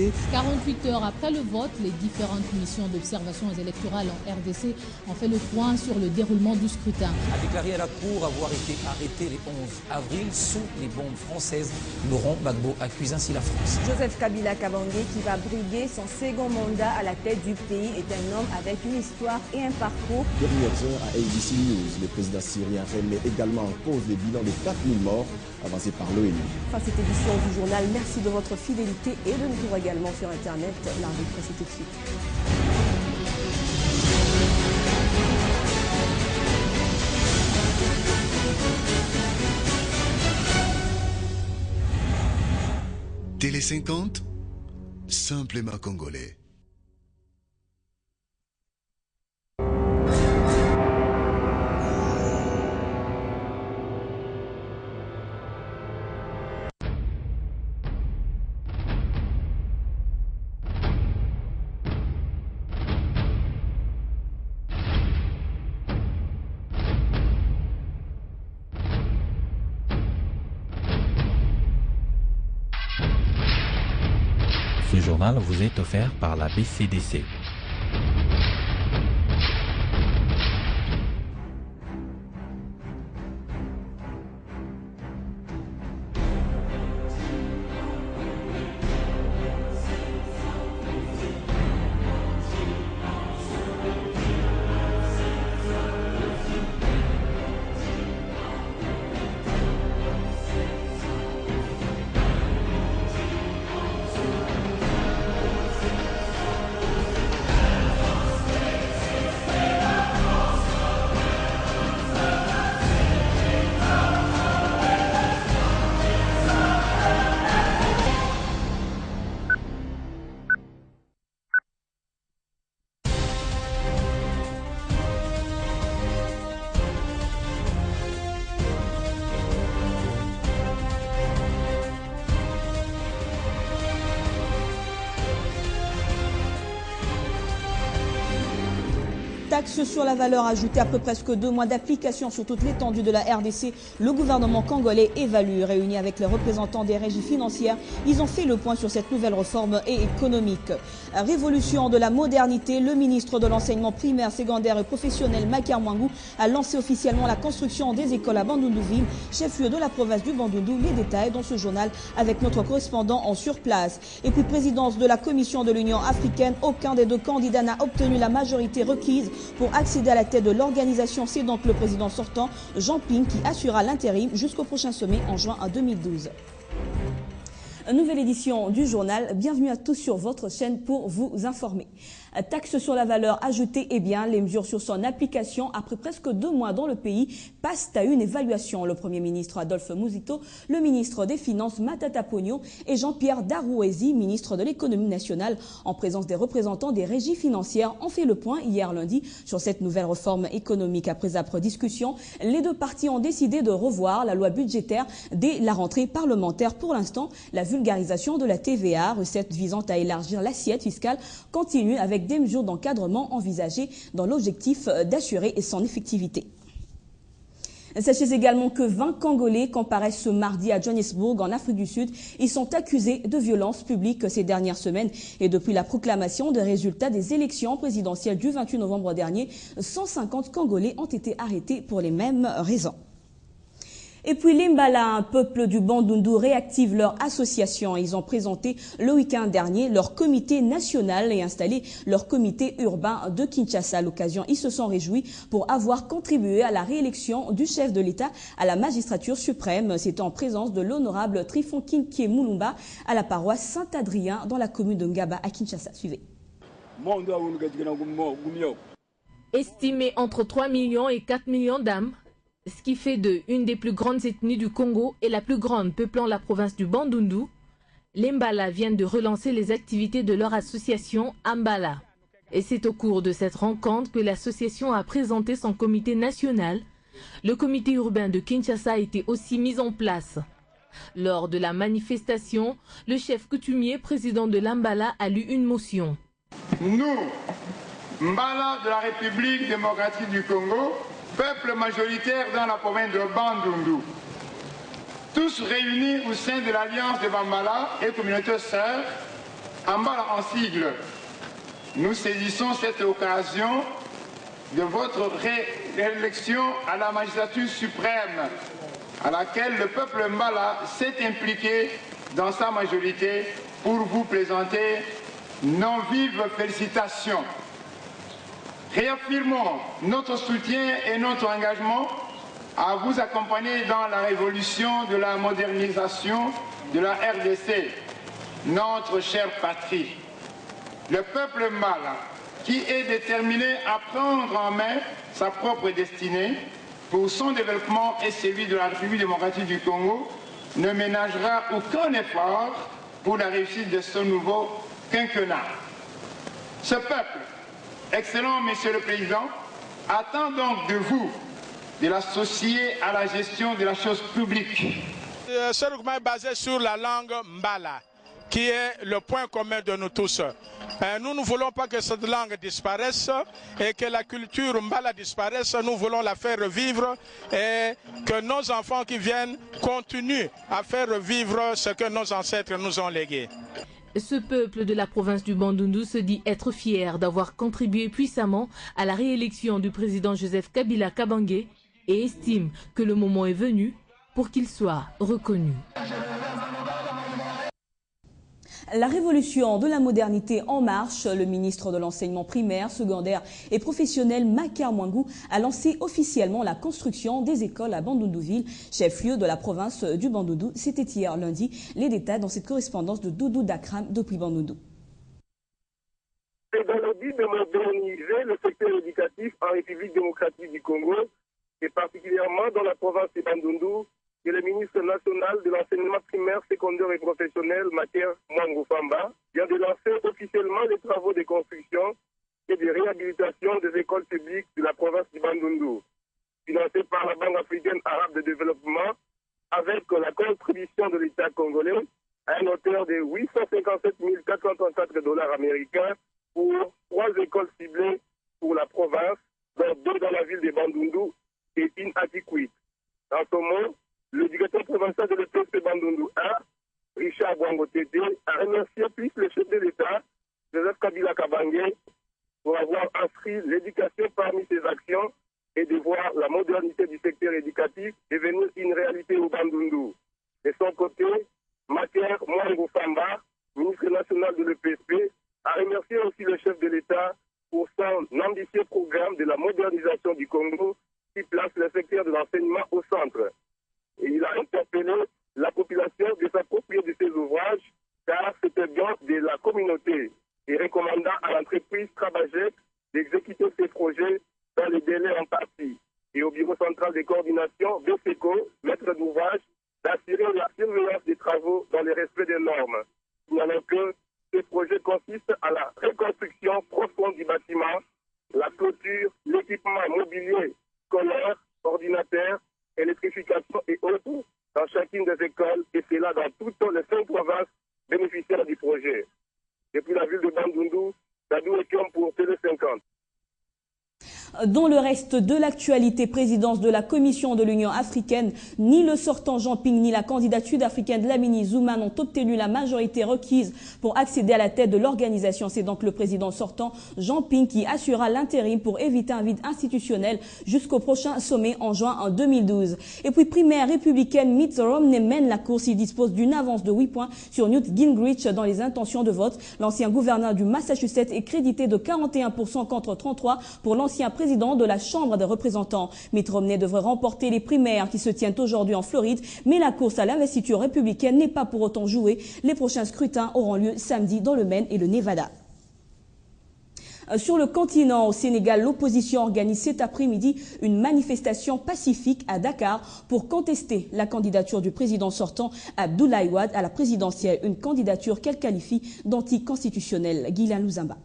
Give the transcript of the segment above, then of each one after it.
sécurité. 48 heures après le vote, les différentes missions d'observation électorale en RDC ont fait le point sur le déroulement du scrutin. A déclaré à la Cour avoir été arrêté les 11 avril sous les bombes françaises. Laurent Gbagbo accuse ainsi la France. Joseph Kabila Kabange, qui va briguer son second mandat à la tête du pays, est un homme avec une histoire et un parcours. Dernières heures à ABC News, le président syrien remet également en cause le bilan de 4000 morts avancé par l'ONU. Fin cette édition du journal, merci de votre fidélité et de nous retrouver également sur Internet. L'arbitre, c'est tout de suite. Télé 50, simplement congolais. Ce journal vous est offert par la BCDC. Taxe sur la valeur ajoutée. Après presque 2 mois d'application sur toute l'étendue de la RDC, le gouvernement congolais évalue. Réuni avec les représentants des régies financières, ils ont fait le point sur cette nouvelle réforme économique. Révolution de la modernité, le ministre de l'enseignement primaire, secondaire et professionnel, Makar Mwangou, a lancé officiellement la construction des écoles à Bandundu-Ville, chef-lieu de la province du Bandundu. Les détails dans ce journal avec notre correspondant en surplace. Et puis présidence de la Commission de l'Union africaine, aucun des 2 candidats n'a obtenu la majorité requise pour accéder à la tête de l'organisation. C'est donc le président sortant, Jean Ping, qui assurera l'intérim jusqu'au prochain sommet en juin 2012. Une nouvelle édition du journal. Bienvenue à tous sur votre chaîne pour vous informer. Taxe sur la valeur ajoutée, eh bien, les mesures sur son application, après presque 2 mois dans le pays, passent à une évaluation. Le Premier ministre Adolphe Muzito, le ministre des Finances Matata Pogno et Jean-Pierre Darouezi, ministre de l'économie nationale, en présence des représentants des régies financières, ont fait le point hier lundi sur cette nouvelle réforme économique. Après âpre discussion, les 2 parties ont décidé de revoir la loi budgétaire dès la rentrée parlementaire. Pour l'instant, la vulgarisation de la TVA, recette visant à élargir l'assiette fiscale, continue avec des mesures d'encadrement envisagées dans l'objectif d'assurer son effectivité. Sachez également que 20 Congolais comparaissent ce mardi à Johannesburg, en Afrique du Sud. Ils sont accusés de violences publiques ces dernières semaines. Et depuis la proclamation des résultats des élections présidentielles du 28 novembre dernier, 150 Congolais ont été arrêtés pour les mêmes raisons. Et puis l'Imbala, un peuple du Bandundu, réactive leur association. Ils ont présenté le week-end dernier leur comité national et installé leur comité urbain de Kinshasa. À l'occasion, ils se sont réjouis pour avoir contribué à la réélection du chef de l'État à la magistrature suprême. C'est en présence de l'honorable Trifon Kinkie Mulumba à la paroisse Saint-Adrien dans la commune de Ngaba à Kinshasa. Suivez. Estimé entre 3 millions et 4 millions d'âmes, ce qui fait d'eux une des plus grandes ethnies du Congo et la plus grande peuplant la province du Bandundu, les Mbala viennent de relancer les activités de leur association Ambala. Et c'est au cours de cette rencontre que l'association a présenté son comité national. Le comité urbain de Kinshasa a été aussi mis en place. Lors de la manifestation, le chef coutumier président de l'Ambala a lu une motion. Nous, Mbala de la République démocratique du Congo, peuple majoritaire dans la province de Bandundu, tous réunis au sein de l'Alliance de Bambala et communauté sœurs, Mbala en sigle, nous saisissons cette occasion de votre réélection à la magistrature suprême, à laquelle le peuple Mbala s'est impliqué dans sa majorité pour vous présenter nos vives félicitations. Réaffirmons notre soutien et notre engagement à vous accompagner dans la révolution de la modernisation de la RDC, notre chère patrie. Le peuple Mbala, qui est déterminé à prendre en main sa propre destinée pour son développement et celui de la République démocratique du Congo, ne ménagera aucun effort pour la réussite de ce nouveau quinquennat. Ce peuple, excellent Monsieur le Président, attend donc de vous de l'associer à la gestion de la chose publique. Ce document est basé sur la langue Mbala, qui est le point commun de nous tous. Nous ne voulons pas que cette langue disparaisse et que la culture Mbala disparaisse. Nous voulons la faire revivre et que nos enfants qui viennent continuent à faire revivre ce que nos ancêtres nous ont légué. Ce peuple de la province du Bandundu se dit être fier d'avoir contribué puissamment à la réélection du président Joseph Kabila Kabange et estime que le moment est venu pour qu'il soit reconnu. La révolution de la modernité en marche, le ministre de l'enseignement primaire, secondaire et professionnel Makar Mwangou a lancé officiellement la construction des écoles à Bandundu-Ville, chef-lieu de la province du Bandundu. C'était hier lundi. Les détails dans cette correspondance de Doudou Dakram depuis Bandundu. C'est dans le but de moderniser le secteur éducatif en République démocratique du Congo, et particulièrement dans la province de Bandundu, que le ministre national de l'enseignement primaire, secondaire et professionnel, Makar Mwangou Famba, vient de lancer officiellement les travaux de construction et de réhabilitation des écoles publiques de la province du Bandundu, financées par la Banque africaine arabe de développement, avec la contribution de l'État congolais à une hauteur de 857 434 $ américains pour 3 écoles ciblées pour la province, dont 2 dans la ville de Bandundu et une à Kikwit. En ce moment, l'éducateur provincial de l'EPC Bandundu 1, Richard Bwango Tété, a remercié plus le chef de l'État, Joseph Kabila Kabange, pour avoir inscrit l'éducation parmi ses actions et de voir la modernité du secteur éducatif devenir une réalité au Bandundu. De son côté, Makar Mwangou Famba, ministre national de l'EPSP, a remercié aussi le chef de l'État pour son ambitieux programme de la modernisation du Congo qui place le secteur de l'enseignement au centre. Et il a interpellé la population de s'approprier de ces ouvrages car c'était bien de la communauté et recommandant à l'entreprise Trabajek d'exécuter ces projets dans les délais impartis et au bureau central de coordination BCECO, maître d'ouvrage, d'assurer la surveillance des travaux dans le respect des normes. Signalons que ces projets consistent à la reconstruction profonde du bâtiment, la clôture, l'équipement mobilier, scolaire, ordinateur, électrification et autres dans chacune des écoles et c'est là dans toutes les 5 provinces bénéficiaires du projet. Depuis la ville de Bandundu, Dadou Ekiom pour Télé 50. Dans le reste de l'actualité, présidence de la Commission de l'Union africaine, ni le sortant Jean Ping ni la candidate sud-africaine Dlamini Zuma n'ont obtenu la majorité requise pour accéder à la tête de l'organisation. C'est donc le président sortant Jean Ping qui assurera l'intérim pour éviter un vide institutionnel jusqu'au prochain sommet en juin en 2012. Et puis primaire républicaine, Mitt Romney mène la course. Il dispose d'une avance de 8 points sur Newt Gingrich dans les intentions de vote. L'ancien gouverneur du Massachusetts est crédité de 41% contre 33% pour l'ancien président de la Chambre des représentants. Mitt Romney devrait remporter les primaires qui se tiennent aujourd'hui en Floride, mais la course à l'investiture républicaine n'est pas pour autant jouée. Les prochains scrutins auront lieu samedi dans le Maine et le Nevada. Sur le continent, au Sénégal, l'opposition organise cet après-midi une manifestation pacifique à Dakar pour contester la candidature du président sortant Abdoulaye Wade à la présidentielle, une candidature qu'elle qualifie d'anticonstitutionnelle. Guylaine Louzamba.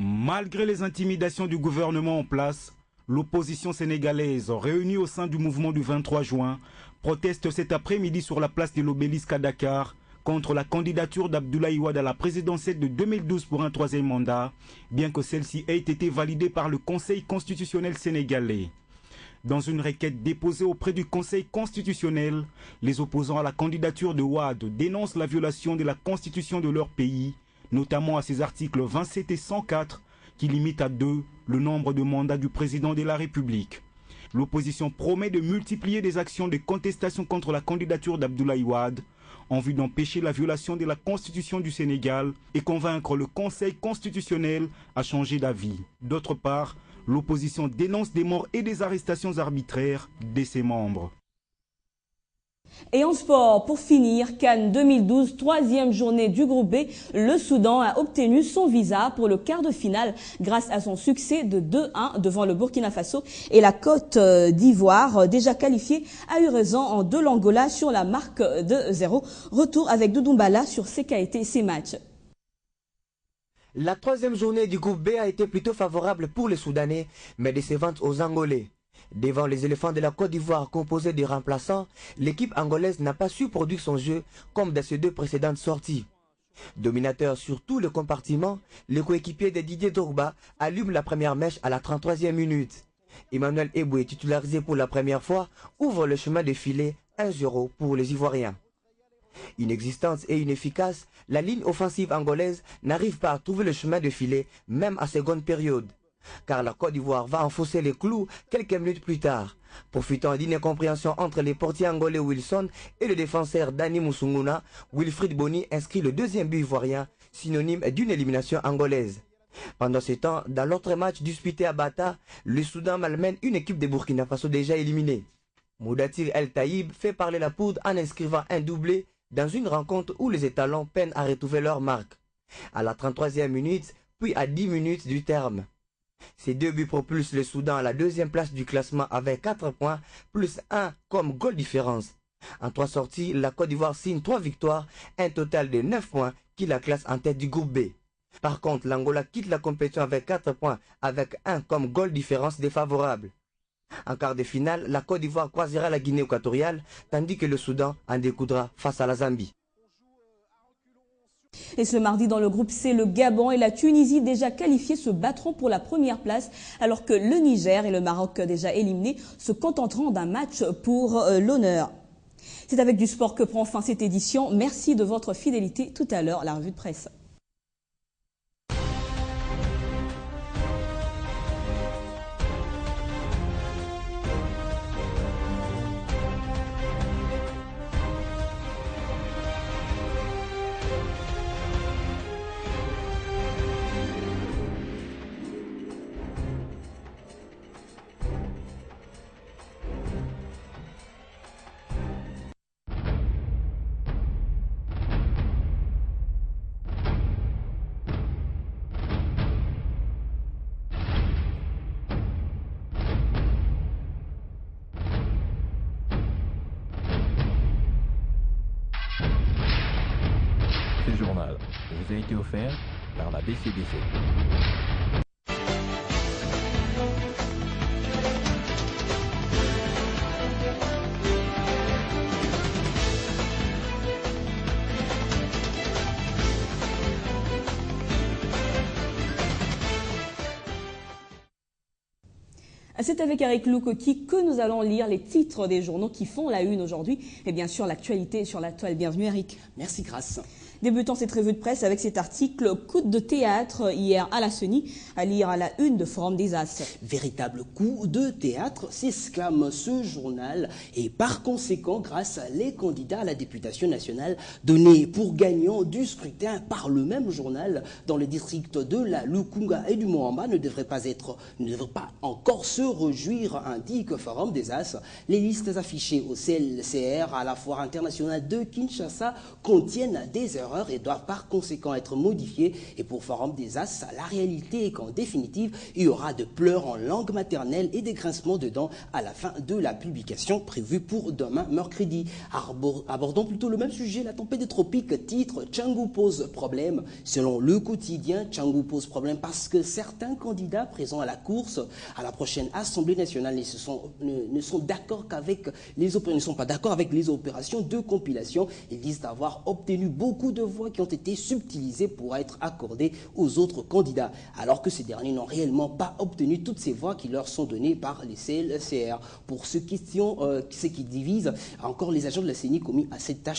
Malgré les intimidations du gouvernement en place, l'opposition sénégalaise, réunie au sein du mouvement du 23 juin, proteste cet après-midi sur la place de l'Obélisque à Dakar contre la candidature d'Abdoulaye Wade à la présidentielle de 2012 pour un 3e mandat, bien que celle-ci ait été validée par le Conseil constitutionnel sénégalais. Dans une requête déposée auprès du Conseil constitutionnel, les opposants à la candidature de Wade dénoncent la violation de la constitution de leur pays, notamment à ses articles 27 et 104 qui limitent à 2 le nombre de mandats du président de la République. L'opposition promet de multiplier des actions de contestation contre la candidature d'Abdoulaye Wade en vue d'empêcher la violation de la Constitution du Sénégal et convaincre le Conseil constitutionnel à changer d'avis. D'autre part, l'opposition dénonce des morts et des arrestations arbitraires de ses membres. Et en sport, pour finir, Cannes 2012, 3e journée du groupe B, le Soudan a obtenu son visa pour le quart de finale grâce à son succès de 2-1 devant le Burkina Faso et la Côte d'Ivoire, déjà qualifiée, a eu raison de l'Angola sur la marque de 0. Retour avec Doudoumbala sur ce qu'a été ces matchs. La 3e journée du groupe B a été plutôt favorable pour les Soudanais, mais décevante aux Angolais. Devant les éléphants de la Côte d'Ivoire composés de remplaçants, l'équipe angolaise n'a pas su produire son jeu comme dans ses 2 précédentes sorties. Dominateur sur tout le compartiment, le coéquipier de Didier Drogba allume la première mèche à la 33e minute. Emmanuel Eboué, titularisé pour la première fois, ouvre le chemin de filet 1-0 pour les Ivoiriens. Inexistante et inefficace, la ligne offensive angolaise n'arrive pas à trouver le chemin de filet, même à seconde période. Car la Côte d'Ivoire va enfoncer les clous quelques minutes plus tard. Profitant d'une incompréhension entre les portiers angolais Wilson et le défenseur Dani Musunguna, Wilfried Bony inscrit le 2e but ivoirien, synonyme d'une élimination angolaise. Pendant ce temps, dans l'autre match disputé à Bata, le Soudan malmène une équipe de Burkina Faso déjà éliminée. Moudatir El Taïb fait parler la poudre en inscrivant un doublé dans une rencontre où les étalons peinent à retrouver leur marque. À la 33e minute, puis à 10 minutes du terme. Ces 2 buts propulsent le Soudan à la 2e place du classement avec 4 points, plus 1 comme goal différence. En 3 sorties, la Côte d'Ivoire signe 3 victoires, un total de 9 points qui la classe en tête du groupe B. Par contre, l'Angola quitte la compétition avec 4 points, avec 1 comme goal différence défavorable. En quart de finale, la Côte d'Ivoire croisera la Guinée équatoriale, tandis que le Soudan en découdra face à la Zambie. Et ce mardi, dans le groupe C, le Gabon et la Tunisie déjà qualifiés se battront pour la première place, alors que le Niger et le Maroc déjà éliminés se contenteront d'un match pour l'honneur. C'est avec du sport que prend fin cette édition. Merci de votre fidélité. Tout à l'heure, la revue de presse. Ce journal vous a été offert par la BCDC. C'est avec Eric Loukoki que nous allons lire les titres des journaux qui font la une aujourd'hui. Et bien sûr, l'actualité sur la toile. Bienvenue Eric. Merci Grace. Débutant cette revue de presse avec cet article « Coup de théâtre » hier à la CENI, à lire à la une de Forum des As. Véritable coup de théâtre, s'exclame ce journal et par conséquent, grâce à les candidats à la députation nationale donnés pour gagnants du scrutin par le même journal dans les districts de la Lukunga et du Moamba ne devrait pas encore se réjouir, indique Forum des As. Les listes affichées au CLCR à la foire internationale de Kinshasa contiennent des erreurs et doivent par conséquent être modifiées. Et pour Forum des As, la réalité est qu'en définitive, il y aura de pleurs en langue maternelle et des grincements de dents à la fin de la publication prévue pour demain mercredi. Abordons plutôt le même sujet, la tempête des tropiques, titre « Tchangou pose problème ». Selon le quotidien, Tchangou pose problème parce que certains candidats présents à la course à la prochaine Assemblée nationale ne sont pas d'accord avec les opérations de compilation. Ils disent avoir obtenu beaucoup de de voix qui ont été subtilisées pour être accordées aux autres candidats, alors que ces derniers n'ont réellement pas obtenu toutes ces voix qui leur sont données par les CLCR. Pour ce qui divise encore les agents de la CENI commis à cette tâche